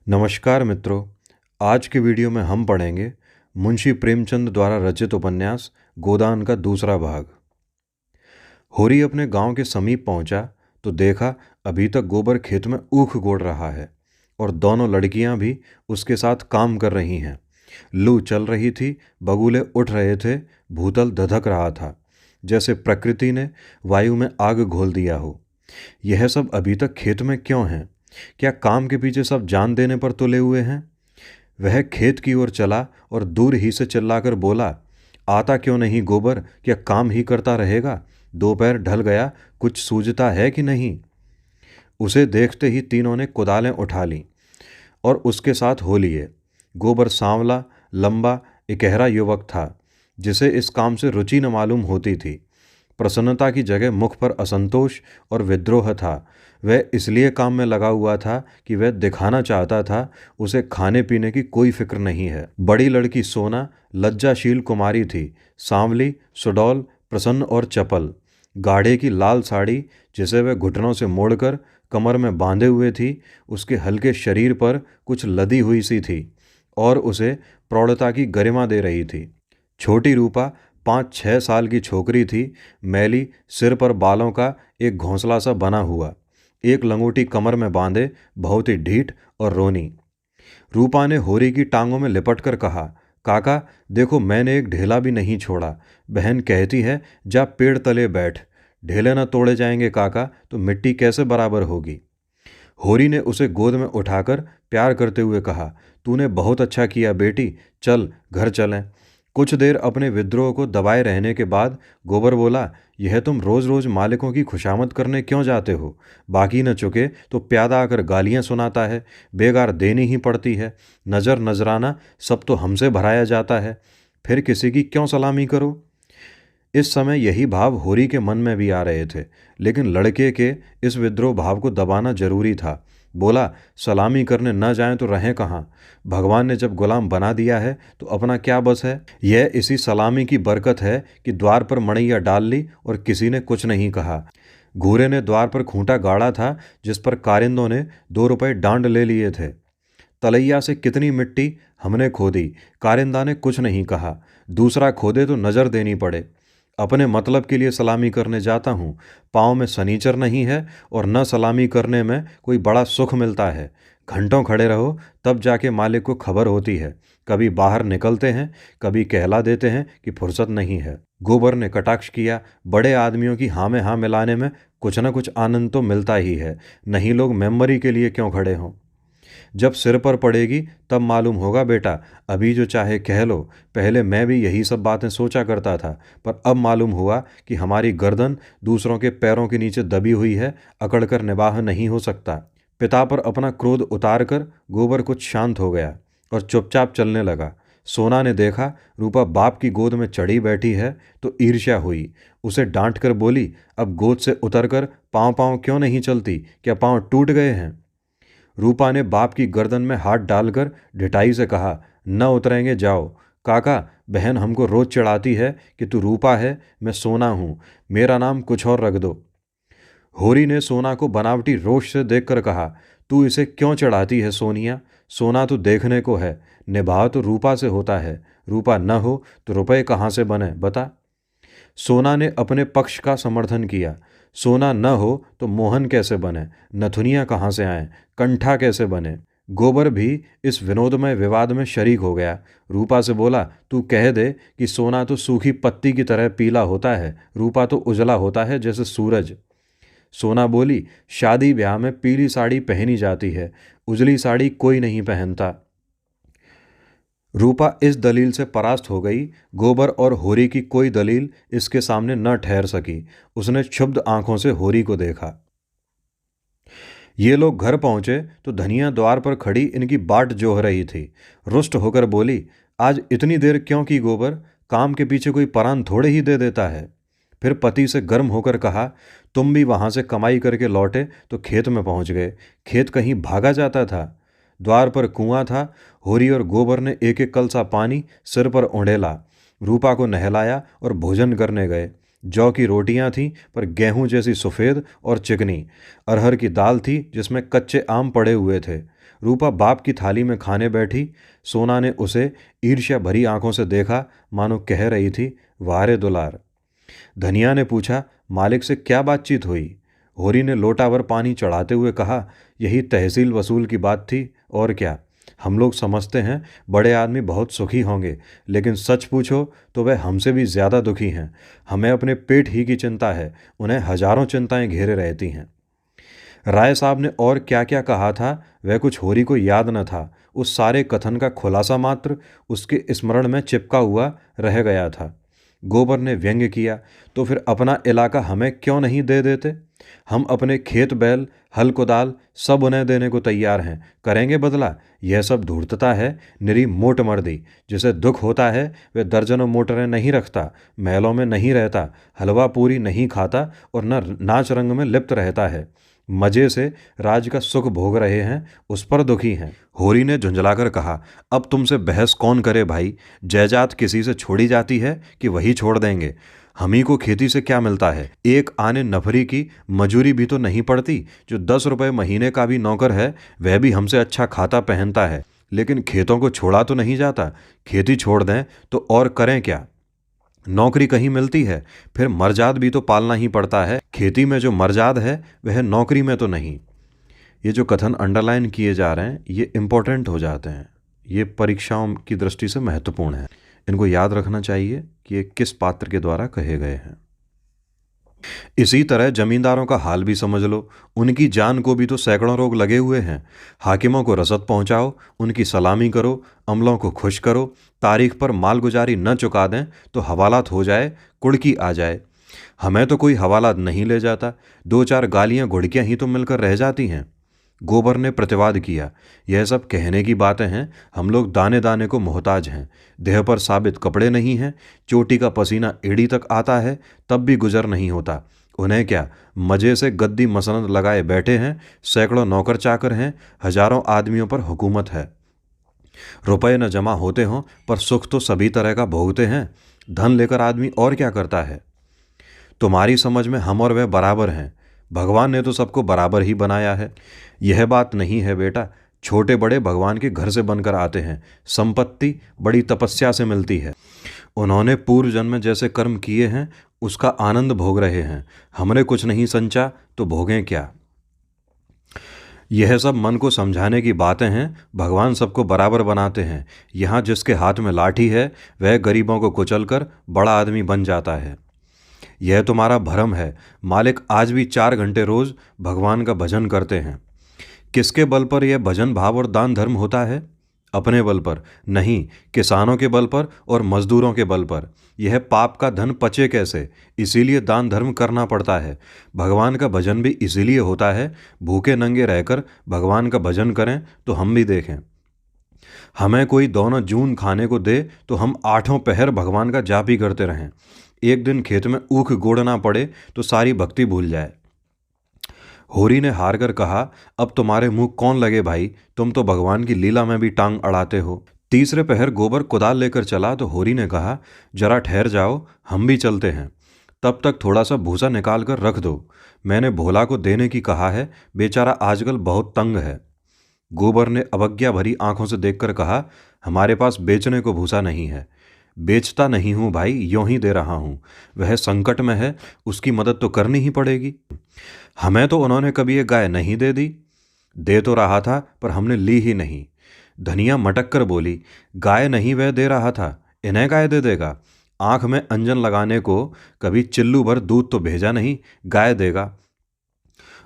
नमस्कार मित्रों। आज के वीडियो में हम पढ़ेंगे मुंशी प्रेमचंद द्वारा रचित उपन्यास गोदान का दूसरा भाग। होरी अपने गांव के समीप पहुंचा तो देखा अभी तक गोबर खेत में ऊख गोड़ रहा है और दोनों लड़कियां भी उसके साथ काम कर रही हैं। लू चल रही थी, बगुले उठ रहे थे, भूतल धधक रहा था, जैसे प्रकृति ने वायु में आग घोल दिया हो। यह सब अभी तक खेत में क्यों है? क्या काम के पीछे सब जान देने पर तुले हुए हैं? वह खेत की ओर चला और दूर ही से चिल्लाकर बोला, आता क्यों नहीं गोबर? क्या काम ही करता रहेगा? दोपहर ढल गया, कुछ सूझता है कि नहीं? उसे देखते ही तीनों ने कुदालें उठा लीं और उसके साथ हो लिए। गोबर सांवला, लंबा, इकहरा युवक था, जिसे इस काम से रुचि न मालूम होती थी। प्रसन्नता की जगह मुख पर असंतोष और विद्रोह था। वह इसलिए काम में लगा हुआ था कि वह दिखाना चाहता था उसे खाने पीने की कोई फिक्र नहीं है। बड़ी लड़की सोना लज्जाशील कुमारी थी, सांवली, सुडौल, प्रसन्न और चपल। गाढ़े की लाल साड़ी, जिसे वह घुटनों से मोड़कर कमर में बांधे हुए थी, उसके हल्के शरीर पर कुछ लदी हुई सी थी और उसे प्रौढ़ता की गरिमा दे रही थी। छोटी रूपा 5-6 साल की छोकरी थी, मैली, सिर पर बालों का एक घोंसला सा बना हुआ, एक लंगोटी कमर में बांधे, बहुत ही ढीठ और रोनी। रूपा ने होरी की टांगों में लिपट कर कहा, काका देखो, मैंने एक ढेला भी नहीं छोड़ा। बहन कहती है जा पेड़ तले बैठ। ढेले न तोड़े जाएंगे काका तो मिट्टी कैसे बराबर होगी? होरी ने उसे गोद में उठाकर प्यार करते हुए कहा, तूने बहुत अच्छा किया बेटी, चल घर चलें। कुछ देर अपने विद्रोह को दबाए रहने के बाद गोबर बोला, यह तुम रोज रोज मालिकों की खुशामद करने क्यों जाते हो? बाकी न चुके तो प्यादा आकर गालियां सुनाता है, बेगार देनी ही पड़ती है। नज़र नजराना सब तो हमसे भराया जाता है, फिर किसी की क्यों सलामी करो? इस समय यही भाव होरी के मन में भी आ रहे थे, लेकिन लड़के के इस विद्रोह भाव को दबाना जरूरी था। बोला, सलामी करने न जाएं तो रहें कहाँ? भगवान ने जब गुलाम बना दिया है तो अपना क्या बस है? यह इसी सलामी की बरकत है कि द्वार पर मड़ैया डाल ली और किसी ने कुछ नहीं कहा। घूरे ने द्वार पर खूंटा गाड़ा था, जिस पर कारिंदों ने 2 रुपए डांड ले लिए थे। तलैया से कितनी मिट्टी हमने खोदी, कारिंदा ने कुछ नहीं कहा। दूसरा खोदे तो नज़र देनी पड़े। अपने मतलब के लिए सलामी करने जाता हूँ, पाँव में सनीचर नहीं है और न सलामी करने में कोई बड़ा सुख मिलता है। घंटों खड़े रहो तब जाके मालिक को खबर होती है। कभी बाहर निकलते हैं, कभी कहला देते हैं कि फुर्सत नहीं है। गोबर ने कटाक्ष किया, बड़े आदमियों की हाँ में हाँ मिलाने में कुछ न कुछ आनंद तो मिलता ही है, नहीं लोग मेम्बरी के लिए क्यों खड़े हों? जब सिर पर पड़ेगी तब मालूम होगा बेटा, अभी जो चाहे कह लो। पहले मैं भी यही सब बातें सोचा करता था, पर अब मालूम हुआ कि हमारी गर्दन दूसरों के पैरों के नीचे दबी हुई है, अकड़कर निबाह नहीं हो सकता। पिता पर अपना क्रोध उतारकर गोबर कुछ शांत हो गया और चुपचाप चलने लगा। सोना ने देखा रूपा बाप की गोद में चढ़ी बैठी है तो ईर्ष्या हुई। उसे डांट कर बोली, अब गोद से उतरकर पाँव पाँव क्यों नहीं चलती? क्या पाँव टूट गए हैं? रूपा ने बाप की गर्दन में हाथ डालकर ढिठाई से कहा, न उतरेंगे जाओ। काका, बहन हमको रोज चिढ़ाती है कि तू रूपा है, मैं सोना हूँ, मेरा नाम कुछ और रख दो। होरी ने सोना को बनावटी रोष से देखकर कहा, तू इसे क्यों चढ़ाती है सोनिया? सोना तो देखने को है, निभाव तो रूपा से होता है। रूपा न हो तो रुपए कहाँ से बने बता? सोना ने अपने पक्ष का समर्थन किया। सोना न हो तो मोहन कैसे बने? नथुनिया कहाँ से आए? कंठा कैसे बने? गोबर भी इस विनोदमय विवाद में शरीक हो गया। रूपा से बोला, तू कह दे कि सोना तो सूखी पत्ती की तरह पीला होता है, रूपा तो उजला होता है जैसे सूरज। सोना बोली, शादी ब्याह में पीली साड़ी पहनी जाती है, उजली साड़ी कोई नहीं पहनता। रूपा इस दलील से परास्त हो गई। गोबर और होरी की कोई दलील इसके सामने न ठहर सकी। उसने क्षुब्ध आंखों से होरी को देखा। ये लोग घर पहुंचे तो धनिया द्वार पर खड़ी इनकी बाट जोह रही थी। रुष्ट होकर बोली, आज इतनी देर क्यों की गोबर? काम के पीछे कोई परान थोड़े ही दे देता है। फिर पति से गर्म होकर कहा, तुम भी वहां से कमाई करके लौटे तो खेत में पहुंच गए। खेत कहीं भागा जाता था? द्वार पर कुआं था। होरी और गोबर ने एक एक कलसा पानी सिर पर उंडेला, रूपा को नहलाया और भोजन करने गए। जौ की रोटियां थीं, पर गेहूं जैसी सफ़ेद और चिकनी। अरहर की दाल थी जिसमें कच्चे आम पड़े हुए थे। रूपा बाप की थाली में खाने बैठी। सोना ने उसे ईर्ष्या भरी आंखों से देखा, मानो कह रही थी, वारे दुलार। धनिया ने पूछा, मालिक से क्या बातचीत हुई? होरी ने लोटा भर पानी चढ़ाते हुए कहा, यही तहसील वसूल की बात थी, और क्या। हम लोग समझते हैं बड़े आदमी बहुत सुखी होंगे, लेकिन सच पूछो तो वह हमसे भी ज़्यादा दुखी हैं। हमें अपने पेट ही की चिंता है, उन्हें हजारों चिंताएं घेरे रहती हैं। राय साहब ने और क्या क्या कहा था वह कुछ होरी को याद न था। उस सारे कथन का खुलासा मात्र उसके स्मरण में चिपका हुआ रह गया था। गोबर ने व्यंग्य किया, तो फिर अपना इलाका हमें क्यों नहीं दे देते? हम अपने खेत बैल हल कुदाल सब उन्हें देने को तैयार हैं, करेंगे बदला। यह सब धूर्तता है, निरी मोट मर्दी। जिसे दुख होता है वह दर्जनों मोटरें नहीं रखता, महलों में नहीं रहता, हलवा पूरी नहीं खाता और न नाच रंग में लिप्त रहता है। मजे से राज का सुख भोग रहे हैं, उस पर दुखी हैं। होरी ने झुंझलाकर कहा, अब तुमसे बहस कौन करे भाई? जायदाद किसी से छोड़ी जाती है कि वही छोड़ देंगे? हम ही को खेती से क्या मिलता है? एक आने नफरी की मजूरी भी तो नहीं पड़ती। जो 10 रुपए महीने का भी नौकर है वह भी हमसे अच्छा खाता पहनता है, लेकिन खेतों को छोड़ा तो नहीं जाता। खेती छोड़ दें तो और करें क्या? नौकरी कहीं मिलती है, फिर मर्जाद भी तो पालना ही पड़ता है। खेती में जो मर्जाद है वह नौकरी में तो नहीं। ये जो कथन अंडरलाइन किए जा रहे हैं ये इम्पोर्टेंट हो जाते हैं, ये परीक्षाओं की दृष्टि से महत्वपूर्ण है। इनको याद रखना चाहिए कि ये किस पात्र के द्वारा कहे गए हैं। इसी तरह जमींदारों का हाल भी समझ लो। उनकी जान को भी तो सैकड़ों रोग लगे हुए हैं। हाकिमों को रसद पहुंचाओ, उनकी सलामी करो, अमलों को खुश करो, तारीख पर मालगुजारी न चुका दें तो हवालात हो जाए, कुड़की आ जाए। हमें तो कोई हवालात नहीं ले जाता, 2-4 गालियां घुड़कियां ही तो मिलकर रह जाती हैं। गोबर ने प्रतिवाद किया, यह सब कहने की बातें हैं। हम लोग दाने दाने को मोहताज हैं। देह पर साबित कपड़े नहीं हैं, चोटी का पसीना एड़ी तक आता है, तब भी गुजर नहीं होता। उन्हें क्या, मजे से गद्दी मसनद लगाए बैठे हैं। सैकड़ों नौकर चाकर हैं, हजारों आदमियों पर हुकूमत है। रुपए न जमा होते हों पर सुख तो सभी तरह का भोगते हैं। धन लेकर आदमी और क्या करता है? तुम्हारी समझ में हम और वह बराबर हैं। भगवान ने तो सबको बराबर ही बनाया है। यह बात नहीं है बेटा, छोटे बड़े भगवान के घर से बनकर आते हैं। संपत्ति बड़ी तपस्या से मिलती है। उन्होंने पूर्व जन्म में जैसे कर्म किए हैं उसका आनंद भोग रहे हैं। हमने कुछ नहीं संचा तो भोगें क्या? यह सब मन को समझाने की बातें हैं। भगवान सबको बराबर बनाते हैं। यहाँ जिसके हाथ में लाठी है वह गरीबों को कुचलकर बड़ा आदमी बन जाता है। यह तुम्हारा भ्रम है। मालिक आज भी 4 घंटे रोज भगवान का भजन करते हैं। किसके बल पर यह भजन भाव और दान धर्म होता है? अपने बल पर नहीं, किसानों के बल पर और मजदूरों के बल पर। यह पाप का धन पचे कैसे, इसीलिए दान धर्म करना पड़ता है। भगवान का भजन भी इसीलिए होता है। भूखे नंगे रहकर भगवान का भजन करें तो हम भी देखें। हमें कोई दोनों जून खाने को दे तो हम 8 पहर भगवान का जाप ही करते रहें। एक दिन खेत में ऊख गोड़ना पड़े तो सारी भक्ति भूल जाए। होरी ने हार कर कहा, अब तुम्हारे मुंह कौन लगे भाई, तुम तो भगवान की लीला में भी टांग अड़ाते हो। तीसरे पहर गोबर कुदाल लेकर चला तो होरी ने कहा, जरा ठहर जाओ, हम भी चलते हैं। तब तक थोड़ा सा भूसा निकाल कर रख दो। मैंने भोला को देने की कहा है, बेचारा आजकल बहुत तंग है। गोबर ने अवज्ञा भरी आंखों से देखकर कहा, हमारे पास बेचने को भूसा नहीं है। बेचता नहीं हूं भाई, यूं ही दे रहा हूं। वह संकट में है, उसकी मदद तो करनी ही पड़ेगी। हमें तो उन्होंने कभी ये गाय नहीं दे दी। दे तो रहा था पर हमने ली ही नहीं। धनिया मटक कर बोली, गाय नहीं वह दे रहा था, इन्हें गाय दे देगा? आंख में अंजन लगाने को कभी चिल्लू भर दूध तो भेजा नहीं, गाय देगा?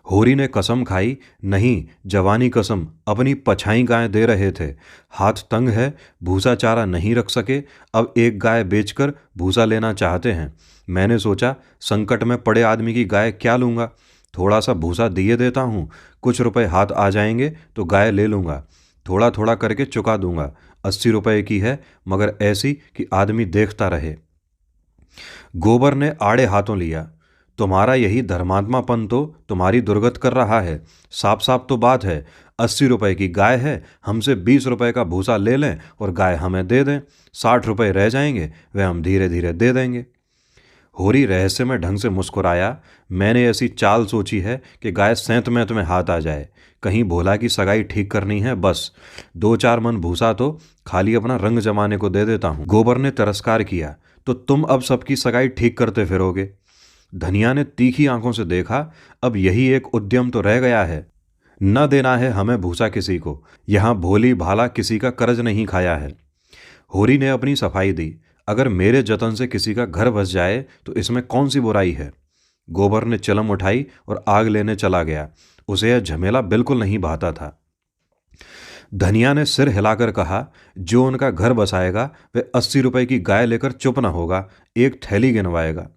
होरी ने कसम खाई, नहीं जवानी कसम, अपनी पछाई गाय दे रहे थे। हाथ तंग है, भूसा चारा नहीं रख सके, अब एक गाय बेचकर भूसा लेना चाहते हैं। मैंने सोचा संकट में पड़े आदमी की गाय क्या लूँगा, थोड़ा सा भूसा दिए देता हूँ, कुछ रुपए हाथ आ जाएंगे तो गाय ले लूँगा। थोड़ा थोड़ा करके चुका दूंगा। 80 रुपए की है, मगर ऐसी कि आदमी देखता रहे। गोबर ने आड़े हाथों लिया, तुम्हारा यही धर्मात्मापन तो तुम्हारी दुर्गत कर रहा है। साफ साफ तो बात है, 80 रुपए की गाय है, हमसे 20 रुपए का भूसा ले लें और गाय हमें दे दें। 60 रुपए रह जाएंगे, वह हम धीरे धीरे दे देंगे। होरी रहस्यमय ढंग से मुस्कुराया। मैंने ऐसी चाल सोची है कि गाय सेंत मैंत में हाथ आ जाए। कहीं भोला की सगाई ठीक करनी है, बस 2-4 मन भूसा तो खाली अपना रंग जमाने को दे देता हूँ। गोबर ने तिरस्कार किया। तो तुम अब सबकी सगाई ठीक करते फिरोगे? धनिया ने तीखी आंखों से देखा। अब यही एक उद्यम तो रह गया है। न देना है हमें भूसा किसी को। यहां भोली भाला किसी का कर्ज नहीं खाया है। होरी ने अपनी सफाई दी। अगर मेरे जतन से किसी का घर बस जाए तो इसमें कौन सी बुराई है? गोबर ने चिलम उठाई और आग लेने चला गया। उसे यह झमेला बिल्कुल नहीं भाता था। धनिया ने सिर हिलाकर कहा, जो उनका घर बसाएगा वह 80 रुपए की गाय लेकर चुप न होगा, एक थैली गिनवाएगा।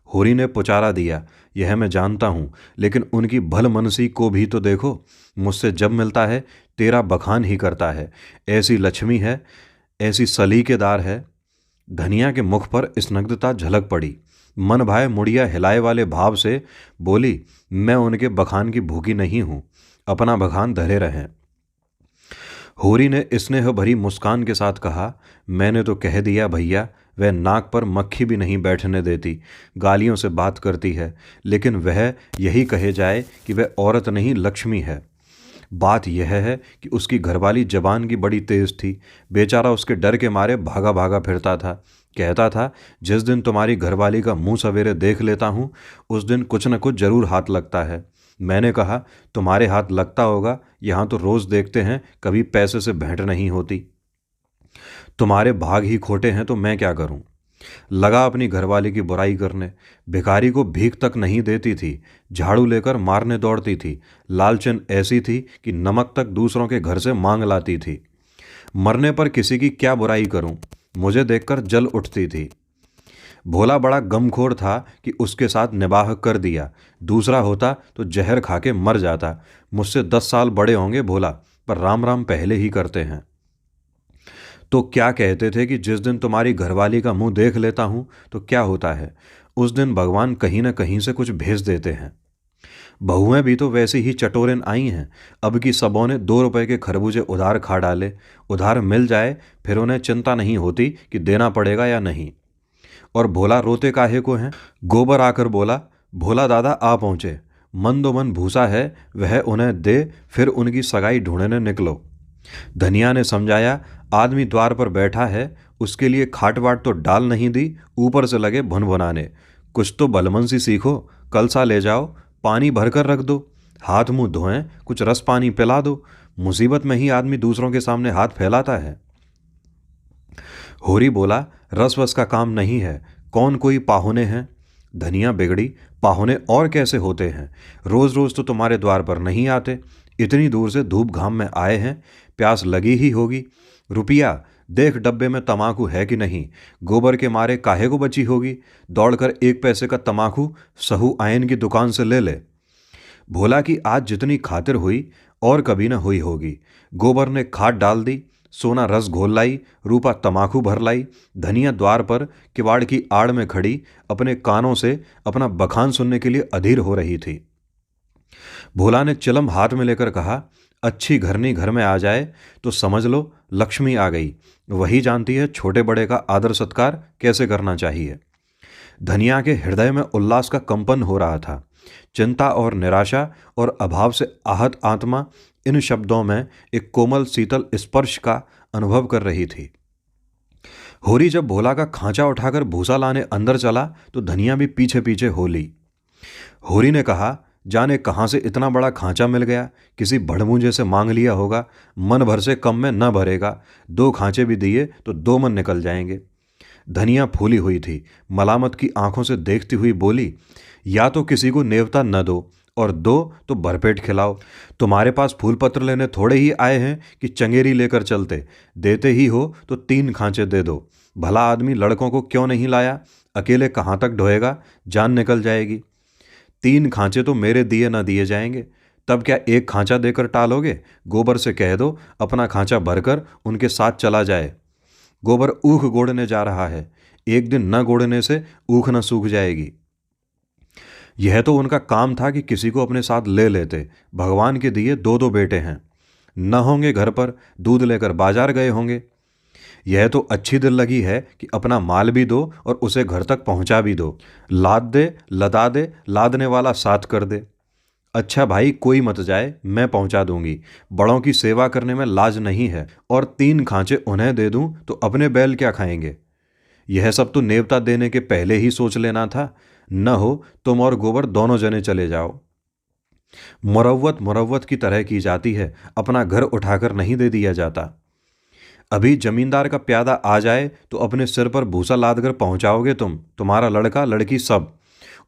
होरी ने पुचारा दिया, यह मैं जानता हूं, लेकिन उनकी भलमनसी को भी तो देखो। मुझसे जब मिलता है तेरा बखान ही करता है। ऐसी लक्ष्मी है, ऐसी सलीकेदार है। धनिया के मुख पर स्निग्धता झलक पड़ी। मन भाए मुड़िया हिलाए वाले भाव से बोली, मैं उनके बखान की भूखी नहीं हूं, अपना बखान धरे रहें। होरी ने स्नेह भरी मुस्कान के साथ कहा, मैंने तो कह दिया भैया, वह नाक पर मक्खी भी नहीं बैठने देती, गालियों से बात करती है, लेकिन वह यही कहे जाए कि वह औरत नहीं लक्ष्मी है। बात यह है कि उसकी घरवाली जबान की बड़ी तेज थी। बेचारा उसके डर के मारे भागा भागा फिरता था। कहता था, जिस दिन तुम्हारी घरवाली का मुंह सवेरे देख लेता हूं, उस दिन कुछ न कुछ जरूर हाथ लगता है। मैंने कहा, तुम्हारे हाथ लगता होगा, यहां तो रोज देखते हैं, कभी पैसे से भेंट नहीं होती। तुम्हारे भाग ही खोटे हैं तो मैं क्या करूं? लगा अपनी घरवाली की बुराई करने। भिखारी को भीख तक नहीं देती थी, झाड़ू लेकर मारने दौड़ती थी। लालचन ऐसी थी कि नमक तक दूसरों के घर से मांग लाती थी। मरने पर किसी की क्या बुराई करूं? मुझे देखकर जल उठती थी। भोला बड़ा गमखोर था कि उसके साथ निबाह कर दिया। दूसरा होता तो जहर खा के मर जाता। मुझसे 10 साल बड़े होंगे भोला, पर राम राम पहले ही करते हैं। तो क्या कहते थे कि जिस दिन तुम्हारी घरवाली का मुंह देख लेता हूं तो क्या होता है? उस दिन भगवान कहीं ना कहीं से कुछ भेज देते हैं। बहुएं भी तो वैसी ही चटोरेन आई हैं। अब की सबों ने 2 रुपए के खरबूजे उधार खा डाले। उधार मिल जाए फिर उन्हें चिंता नहीं होती कि देना पड़ेगा या नहीं। और भोला रोते काहे को हैं? गोबर आकर बोला, भोला दादा आ पहुंचे, मन भूसा है, वह उन्हें दे, फिर उनकी सगाई ढूंढने निकलो। धनिया ने समझाया, आदमी द्वार पर बैठा है, उसके लिए खाट बाट तो डाल नहीं दी, ऊपर से लगे भुन भुनाने। कुछ तो भलमनसी सीखो, कलसा ले जाओ, पानी भरकर रख दो, हाथ मुंह धोएं, कुछ रस पानी पिला दो। मुसीबत में ही आदमी दूसरों के सामने हाथ फैलाता है। होरी बोला, रस वस का काम नहीं है, कौन कोई पाहुने हैं? धनिया बिगड़ी, पाहुने और कैसे होते हैं? रोज रोज तो तुम्हारे द्वार पर नहीं आते, इतनी दूर से धूप घाम में आए हैं, प्यास लगी ही होगी। रुपया देख, डब्बे में तमाकू है कि नहीं? गोबर के मारे काहे को बची होगी? दौड़कर 1 पैसे का तमाकू सहू आयन की दुकान से ले ले। भोला की आज जितनी खातिर हुई और कभी न हुई होगी। गोबर ने खाद डाल दी, सोना रस घोल लाई, रूपा तमाकू भर लाई। धनिया द्वार पर किवाड़ की आड़ में खड़ी अपने कानों से अपना बखान सुनने के लिए अधीर हो रही थी। भोला ने चिलम हाथ में लेकर कहा, अच्छी घरनी घर में आ जाए तो समझ लो लक्ष्मी आ गई। वही जानती है छोटे बड़े का आदर सत्कार कैसे करना चाहिए। धनिया के हृदय में उल्लास का कंपन हो रहा था। चिंता और निराशा और अभाव से आहत आत्मा इन शब्दों में एक कोमल शीतल स्पर्श का अनुभव कर रही थी। होरी जब भोला का खांचा उठाकर भूसा लाने अंदर चला तो धनिया भी पीछे पीछे हो ली। होरी ने कहा, जाने कहां से इतना बड़ा खांचा मिल गया, किसी भड़मूंजे से मांग लिया होगा, मन भर से कम में न भरेगा। 2 खांचे भी दिए तो 2 मन निकल जाएंगे। धनिया फूली हुई थी, मलामत की आंखों से देखती हुई बोली, या तो किसी को नेवता न दो और दो तो भरपेट खिलाओ। तुम्हारे पास फूल पत्र लेने थोड़े ही आए हैं कि चंगेरी लेकर चलते। देते ही हो तो 3 खांचे दे दो। भला आदमी लड़कों को क्यों नहीं लाया? अकेले कहाँ तक ढोएगा, जान निकल जाएगी। 3 खांचे तो मेरे दिए ना दिए जाएंगे, तब क्या 1 खांचा देकर टालोगे? गोबर से कह दो अपना खांचा भरकर उनके साथ चला जाए। गोबर ऊख गोड़ने जा रहा है, एक दिन न गोड़ने से ऊख न सूख जाएगी। यह तो उनका काम था कि किसी को अपने साथ ले लेते। भगवान के दिए 2-2 बेटे हैं, न होंगे घर पर, दूध लेकर बाजार गए होंगे। यह तो अच्छी दिल लगी है कि अपना माल भी दो और उसे घर तक पहुंचा भी दो। लाद दे, लदा दे, लादने वाला साथ कर दे। अच्छा भाई, कोई मत जाए, मैं पहुंचा दूंगी। बड़ों की सेवा करने में लाज नहीं है, और 3 खांचे उन्हें दे दूं तो अपने बैल क्या खाएंगे। यह सब तो नेवता देने के पहले ही सोच लेना था। न हो तुम और गोबर दोनों जने चले जाओ। मुरव्वत मुरव्वत की तरह की जाती है, अपना घर उठाकर नहीं दे दिया जाता। अभी जमींदार का प्यादा आ जाए तो अपने सिर पर भूसा लाद कर पहुंचाओगे तुम, तुम्हारा लड़का लड़की सब,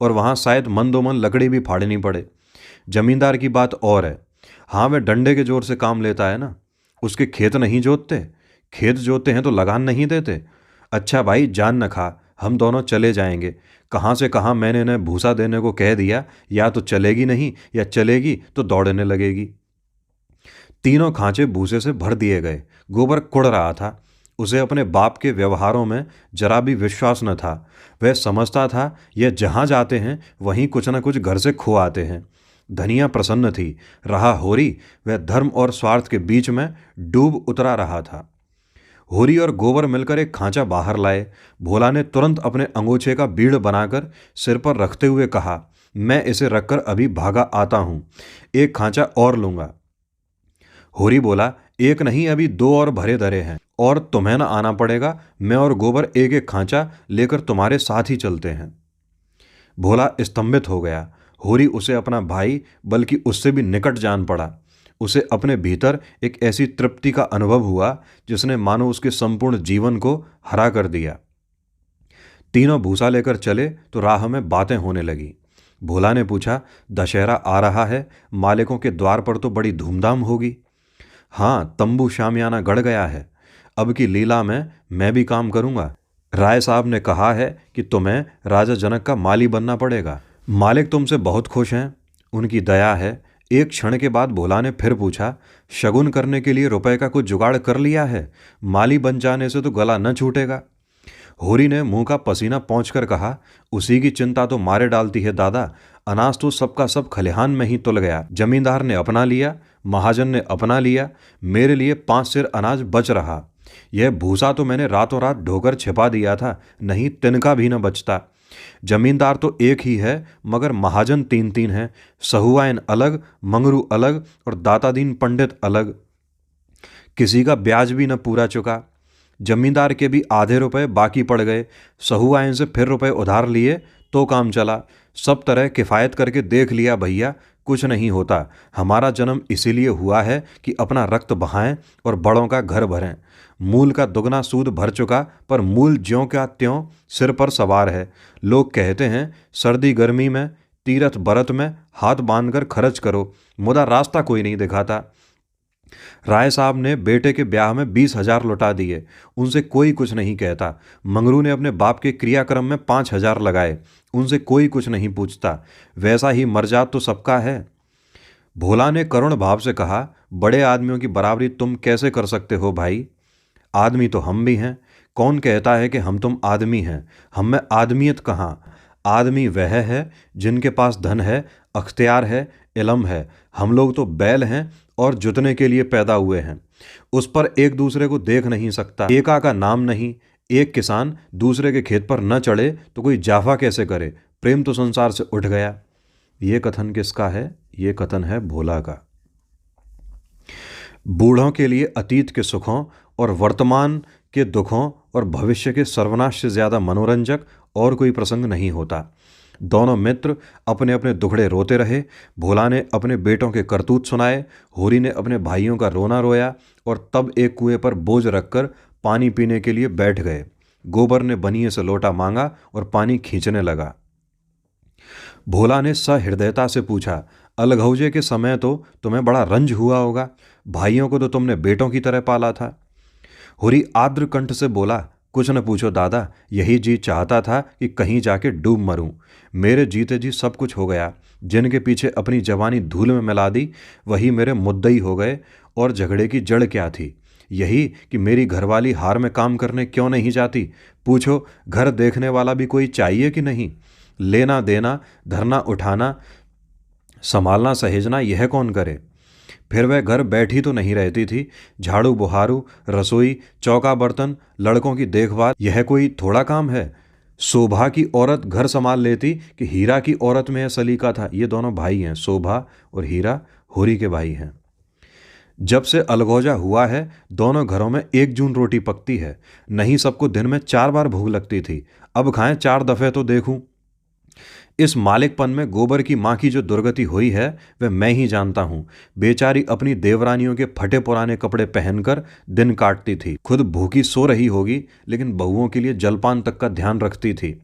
और वहां शायद मंदोमन लकड़ी भी फाड़नी पड़े। जमींदार की बात और है। हाँ, वह डंडे के जोर से काम लेता है ना। उसके खेत नहीं जोतते, खेत जोतते हैं तो लगान नहीं देते। अच्छा भाई, जान न खा, हम दोनों चले जाएंगे। कहाँ से कहाँ मैंने इन्हें भूसा देने को कह दिया, या तो चलेगी नहीं, या चलेगी तो दौड़ने लगेगी। तीनों खांचे भूसे से भर दिए गए। गोबर कुढ़ रहा था। उसे अपने बाप के व्यवहारों में जरा भी विश्वास न था। वह समझता था यह जहाँ जाते हैं वहीं कुछ न कुछ घर से खो आते हैं। धनिया प्रसन्न थी। रहा होरी, वह धर्म और स्वार्थ के बीच में डूब उतरा रहा था। होरी और गोबर मिलकर एक खांचा बाहर लाए। भोला ने तुरंत अपने अंगोछे का बीड़ बनाकर सिर पर रखते हुए कहा, मैं इसे रखकर अभी भागा आता हूं, एक खांचा और लूंगा। होरी बोला, एक नहीं, अभी 2 और भरे धरे हैं, और तुम्हें ना आना पड़ेगा। मैं और गोबर एक एक खांचा लेकर तुम्हारे साथ ही चलते हैं। भोला स्तंभित हो गया। होरी उसे अपना भाई, बल्कि उससे भी निकट जान पड़ा। उसे अपने भीतर एक ऐसी तृप्ति का अनुभव हुआ जिसने मानो उसके संपूर्ण जीवन को हरा कर दिया। तीनों भूसा लेकर चले तो राह में बातें होने लगी। भोला ने पूछा, दशहरा आ रहा है, मालिकों के द्वार पर तो बड़ी धूमधाम होगी। हाँ, तंबू शामियाना गड़ गया है। अब की लीला में मैं भी काम करूंगा। राय साहब ने कहा है कि तुम्हें राजा जनक का माली बनना पड़ेगा। मालिक तुमसे बहुत खुश हैं, उनकी दया है। एक क्षण के बाद भोला ने फिर पूछा, शगुन करने के लिए रुपए का कुछ जुगाड़ कर लिया है? माली बन जाने से तो गला न छूटेगा। होरी ने मुंह का पसीना पोंछकर कहा, उसी की चिंता तो मारे डालती है दादा। अनाज तो सबका सब खलिहान में ही तुल गया। जमींदार ने अपना लिया, महाजन ने अपना लिया, मेरे लिए 5 सिर अनाज बच रहा। यह भूसा तो मैंने रातों रात ढोकर छिपा दिया था, नहीं तिनका भी न बचता। जमींदार तो एक ही है, मगर महाजन 3-3 हैं। सहुआइन अलग, मंगरू अलग, और दातादीन पंडित अलग। किसी का ब्याज भी न पूरा चुका। जमींदार के भी आधे रुपए बाकी पड़ गए। सहुआइन से फिर रुपए उधार लिए तो काम चला। सब तरह किफ़ायत करके देख लिया भैया, कुछ नहीं होता। हमारा जन्म इसीलिए हुआ है कि अपना रक्त बहाएं और बड़ों का घर भरें। मूल का दुगना सूद भर चुका, पर मूल ज्यों का त्यों सिर पर सवार है। लोग कहते हैं सर्दी गर्मी में, तीरथ बरत में हाथ बांधकर खर्च करो, मुदा रास्ता कोई नहीं दिखाता। राय साहब ने बेटे के ब्याह में 20,000 लौटा दिए, उनसे कोई कुछ नहीं कहता। मंगरू ने अपने बाप के क्रियाक्रम में 5,000 लगाए, उनसे कोई कुछ नहीं पूछता। वैसा ही मर्जाद तो सबका है। भोला ने करुण भाव से कहा, बड़े आदमियों की बराबरी तुम कैसे कर सकते हो भाई? आदमी तो हम भी हैं। कौन कहता है कि हम तुम आदमी हैं? हम में आदमियत कहाँ? आदमी वह है जिनके पास धन है, अख्तियार है, इल्म है। हम लोग तो बैल हैं और जुतने के लिए पैदा हुए हैं। उस पर एक दूसरे को देख नहीं सकता। एका का नाम नहीं। एक किसान दूसरे के खेत पर न चढ़े तो कोई जाफा कैसे करे? प्रेम तो संसार से उठ गया। ये कथन किसका है? ये कथन है भोला का। बूढ़ों के लिए अतीत के सुखों और वर्तमान के दुखों और भविष्य के सर्वनाश से ज्यादा मनोरंजक और कोई प्रसंग नहीं होता। दोनों मित्र अपने अपने दुखड़े रोते रहे। भोला ने अपने बेटों के करतूत सुनाए, होरी ने अपने भाइयों का रोना रोया, और तब एक कुएं पर बोझ रखकर पानी पीने के लिए बैठ गए। गोबर ने बनिए से लोटा मांगा और पानी खींचने लगा। भोला ने सहृदयता से पूछा, अलघौजे के समय तो तुम्हें बड़ा रंज हुआ होगा, भाइयों को तो तुमने बेटों की तरह पाला था। होरी आर्द्र कंठ से बोला, कुछ न पूछो दादा, यही जी चाहता था कि कहीं जाके डूब मरूं। मेरे जीते जी सब कुछ हो गया। जिनके पीछे अपनी जवानी धूल में मिला दी, वही मेरे मुद्दई हो गए। और झगड़े की जड़ क्या थी? यही कि मेरी घरवाली हार में काम करने क्यों नहीं जाती। पूछो, घर देखने वाला भी कोई चाहिए कि नहीं? लेना देना, धरना उठाना, संभालना सहेजना, यह कौन करे? फिर वह घर बैठी तो नहीं रहती थी। झाड़ू बुहारू, रसोई, चौका बर्तन, लड़कों की देखभाल, यह कोई थोड़ा काम है। शोभा की औरत घर संभाल लेती कि हीरा की औरत में यह सलीका था। ये दोनों भाई हैं, शोभा और हीरा होरी के भाई हैं। जब से अलगोजा हुआ है दोनों घरों में एक जून रोटी पकती है। नहीं सबको दिन में 4 बार भूख लगती थी, अब खाएं 4 दफे तो देखूं। इस मालिकपन में गोबर की माँ की जो दुर्गति हुई है वह मैं ही जानता हूँ। बेचारी अपनी देवरानियों के फटे पुराने कपड़े पहनकर दिन काटती थी, खुद भूखी सो रही होगी लेकिन बहुओं के लिए जलपान तक का ध्यान रखती थी।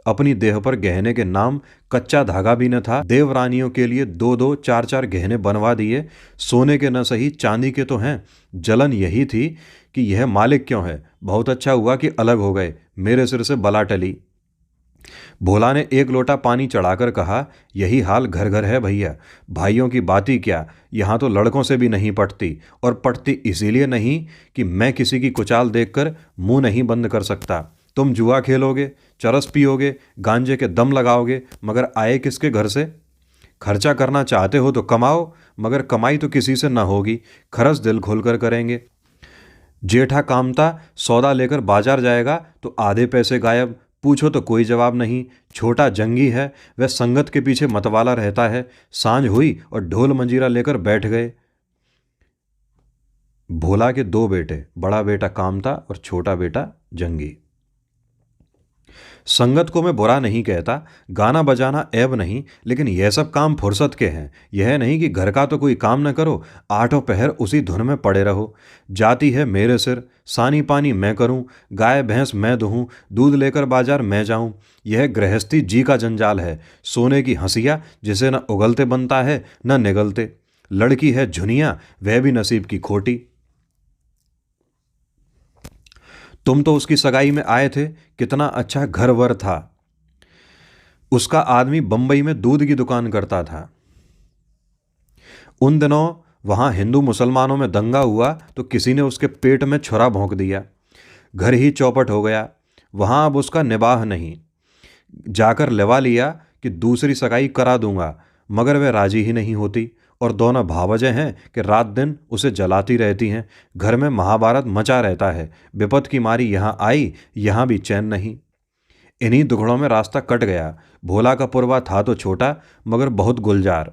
अपनी देह पर गहने के नाम कच्चा धागा भी न था। देवरानियों के लिए 2-2, 4-4 गहने बनवा दिए। सोने के न सही चांदी के तो हैं। जलन यही थी कि यह मालिक क्यों है। बहुत अच्छा हुआ कि अलग हो गए, मेरे सिर से बला टली। भोला ने एक लोटा पानी चढ़ाकर कहा, यही हाल घर घर है भैया। भाइयों की बात ही क्या, यहाँ तो लड़कों से भी नहीं पटती, और पटती इसीलिए नहीं कि मैं किसी की कुचाल देखकर मुंह नहीं बंद कर सकता। तुम जुआ खेलोगे, चरस पियोगे, गांजे के दम लगाओगे, मगर आए किसके घर से? खर्चा करना चाहते हो तो कमाओ, मगर कमाई तो किसी से ना होगी। खर्च दिल खोलकर करेंगे। जेठा कामता सौदा लेकर बाजार जाएगा तो आधे पैसे गायब, पूछो तो कोई जवाब नहीं। छोटा जंगी है, वह संगत के पीछे मतवाला रहता है। सांझ हुई और ढोल मंजीरा लेकर बैठ गए। भोला के 2 बेटे, बड़ा बेटा कामता और छोटा बेटा जंगी। संगत को मैं बुरा नहीं कहता, गाना बजाना ऐब नहीं, लेकिन यह सब काम फुर्सत के हैं। यह नहीं कि घर का तो कोई काम न करो, 8 पहर उसी धुन में पड़े रहो। जाती है मेरे सिर, सानी पानी मैं करूं, गाय भैंस मैं दूहूं, दूध लेकर बाजार मैं जाऊं। यह गृहस्थी जी का जंजाल है, सोने की हंसिया जिसे न उगलते बनता है न निगलते। लड़की है झुनिया, वह भी नसीब की खोटी। तुम तो उसकी सगाई में आए थे, कितना अच्छा घर वर था। उसका आदमी बंबई में दूध की दुकान करता था। उन दिनों वहां हिंदू मुसलमानों में दंगा हुआ तो किसी ने उसके पेट में छुरा भोंक दिया, घर ही चौपट हो गया। वहां अब उसका निबाह नहीं। जाकर लेवा लिया कि दूसरी सगाई करा दूंगा, मगर वह राजी ही नहीं होती, और दोनों भावजें हैं कि रात दिन उसे जलाती रहती हैं। घर में महाभारत मचा रहता है। विपत की मारी यहाँ आई, यहाँ भी चैन नहीं। इन्हीं दुखड़ों में रास्ता कट गया। भोला का पुरवा था तो छोटा, मगर बहुत गुलजार।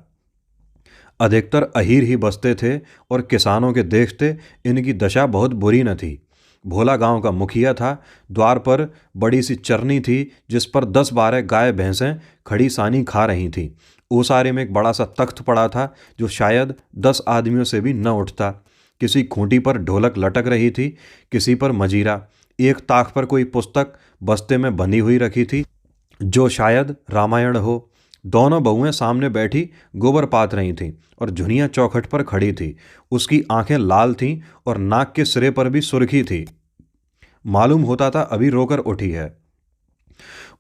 अधिकतर अहीर ही बसते थे, और किसानों के देखते इनकी दशा बहुत बुरी न थी। भोला गांव का मुखिया था। द्वार पर बड़ी सी चरनी थी जिस पर 10-12 गाय भैंसें खड़ी सानी खा रही थीं। ओसारे में एक बड़ा सा तख्त पड़ा था जो शायद 10 आदमियों से भी न उठता। किसी खूंटी पर ढोलक लटक रही थी, किसी पर मजीरा। एक ताक पर कोई पुस्तक बस्ते में बंधी हुई रखी थी जो शायद रामायण हो। दोनों बहुएं सामने बैठी गोबर पात रही थीं, और झुनिया चौखट पर खड़ी थी। उसकी आंखें लाल थीं और नाक के सिरे पर भी सुर्खी थी। मालूम होता था अभी रोकर उठी है।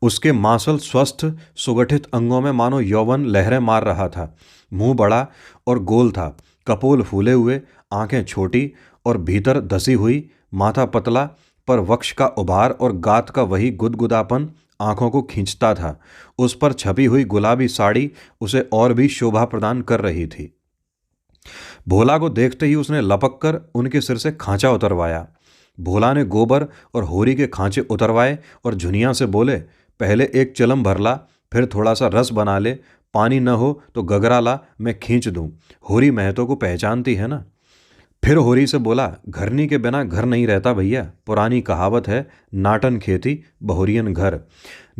उसके मांसल स्वस्थ सुगठित अंगों में मानो यौवन लहरें मार रहा था। मुंह बड़ा और गोल था, कपोल फूले हुए, आंखें छोटी और भीतर धसी हुई, माथा पतला, पर वक्ष का उभार और गात का वही गुदगुदापन आंखों को खींचता था। उस पर छपी हुई गुलाबी साड़ी उसे और भी शोभा प्रदान कर रही थी। भोला को देखते ही उसने लपक कर उनके सिर से खांचा उतरवाया। भोला ने गोबर और होरी के खांचे उतरवाए और झुनिया से बोले, पहले एक चिलम भर ला, फिर थोड़ा सा रस बना ले, पानी न हो तो गगरा ला, मैं खींच दूं। होरी महतो को पहचानती है ना। फिर होरी से बोला, घरनी के बिना घर नहीं रहता भैया। पुरानी कहावत है, नाटन खेती बहुरियन घर।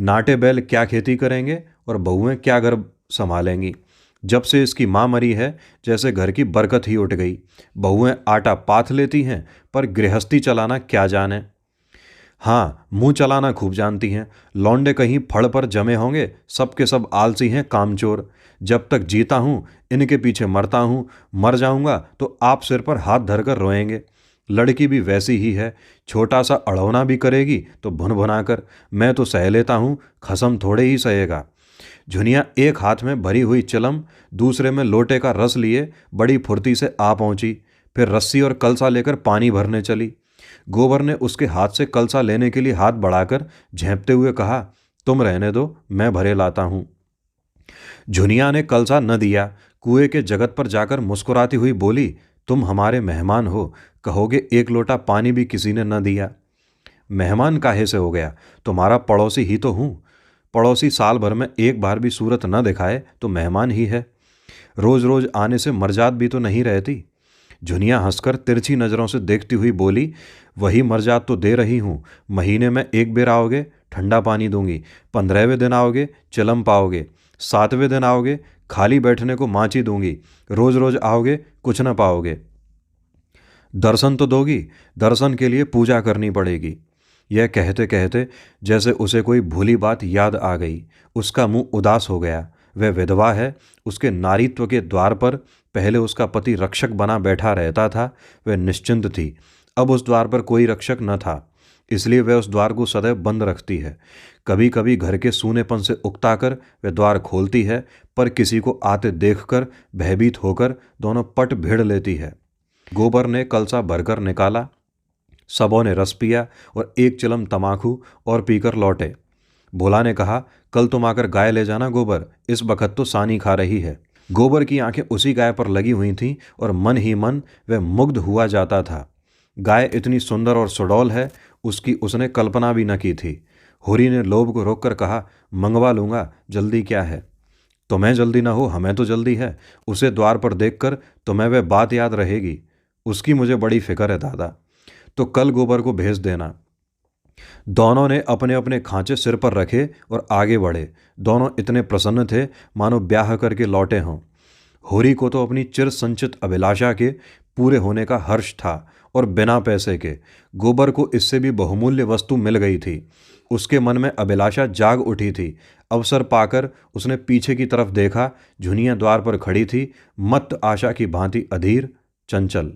नाटे बैल क्या खेती करेंगे और बहुएं क्या घर संभालेंगी। जब से इसकी माँ मरी है जैसे घर की बरकत ही उठ गई। बहुएं आटा पाथ लेती हैं पर गृहस्थी चलाना क्या जाने। हाँ, मुंह चलाना खूब जानती हैं। लौंडे कहीं फड़ पर जमे होंगे, सब के सब आलसी हैं, कामचोर। जब तक जीता हूँ इनके पीछे मरता हूँ, मर जाऊंगा तो आप सिर पर हाथ धरकर रोएंगे। लड़की भी वैसी ही है, छोटा सा अड़ौना भी करेगी तो भुन भुना कर। मैं तो सह लेता हूँ, खसम थोड़े ही सहेगा। झुनिया एक हाथ में भरी हुई चिलम, दूसरे में लोटे का रस लिए बड़ी फुर्ती से आ पहुंची। फिर रस्सी और कलसा लेकर पानी भरने चली। गोबर ने उसके हाथ से कलसा लेने के लिए हाथ बढ़ाकर झेंपते हुए कहा, तुम रहने दो, मैं भरे लाता हूं। झुनिया ने कलसा न दिया। कुएं के जगत पर जाकर मुस्कुराती हुई बोली, तुम हमारे मेहमान हो, कहोगे एक लोटा पानी भी किसी ने न दिया। मेहमान काहे से हो गया, तुम्हारा पड़ोसी ही तो हूँ। पड़ोसी साल भर में एक बार भी सूरत न दिखाए तो मेहमान ही है। रोज रोज आने से मर्जाद भी तो नहीं रहती। झुनिया हंसकर तिरछी नजरों से देखती हुई बोली, वही मर्जाद तो दे रही हूँ। महीने में एक बेर आओगे, ठंडा पानी दूंगी। 15वें दिन आओगे, चिलम पाओगे। 7वें दिन आओगे, खाली बैठने को माची दूंगी। रोज रोज आओगे, कुछ न पाओगे। दर्शन तो दोगी, दर्शन के लिए पूजा करनी पड़ेगी। यह कहते कहते जैसे उसे कोई भूली बात याद आ गई, उसका मुंह उदास हो गया। वह विधवा है, उसके नारीत्व के द्वार पर पहले उसका पति रक्षक बना बैठा रहता था। वह निश्चिंत थी, अब उस द्वार पर कोई रक्षक न था, इसलिए वह उस द्वार को सदैव बंद रखती है। कभी कभी घर के सूनेपन से उकताकर वह द्वार खोलती है, पर किसी को आते देखकर भयभीत होकर दोनों पट भिड़ लेती है। गोबर ने कलसा भरकर निकाला। सबों ने रस पिया और एक चिलम तमाकू और पीकर लौटे। भोला ने कहा, कल तुम आकर गाय ले जाना गोबर, इस बखत तो सानी खा रही है। गोबर की आंखें उसी गाय पर लगी हुई थीं और मन ही मन वह मुग्ध हुआ जाता था। गाय इतनी सुंदर और सुडौल है, उसकी उसने कल्पना भी न की थी। होरी ने लोभ को रोककर कहा, मंगवा लूंगा, जल्दी क्या है। तुम्हें जल्दी ना हो, हमें तो जल्दी है। उसे द्वार पर देखकर तुम्हें वह बात याद रहेगी। उसकी मुझे बड़ी फिक्र है दादा। तो कल गोबर को भेज देना। दोनों ने अपने अपने खांचे सिर पर रखे और आगे बढ़े। दोनों इतने प्रसन्न थे मानो ब्याह करके लौटे हों। होरी को तो अपनी चिर संचित अभिलाषा के पूरे होने का हर्ष था और बिना पैसे के। गोबर को इससे भी बहुमूल्य वस्तु मिल गई थी। उसके मन में अभिलाषा जाग उठी थी। अवसर पाकर उसने पीछे की तरफ देखा। झुनिया द्वार पर खड़ी थी, मत्त आशा की भांति अधीर, चंचल।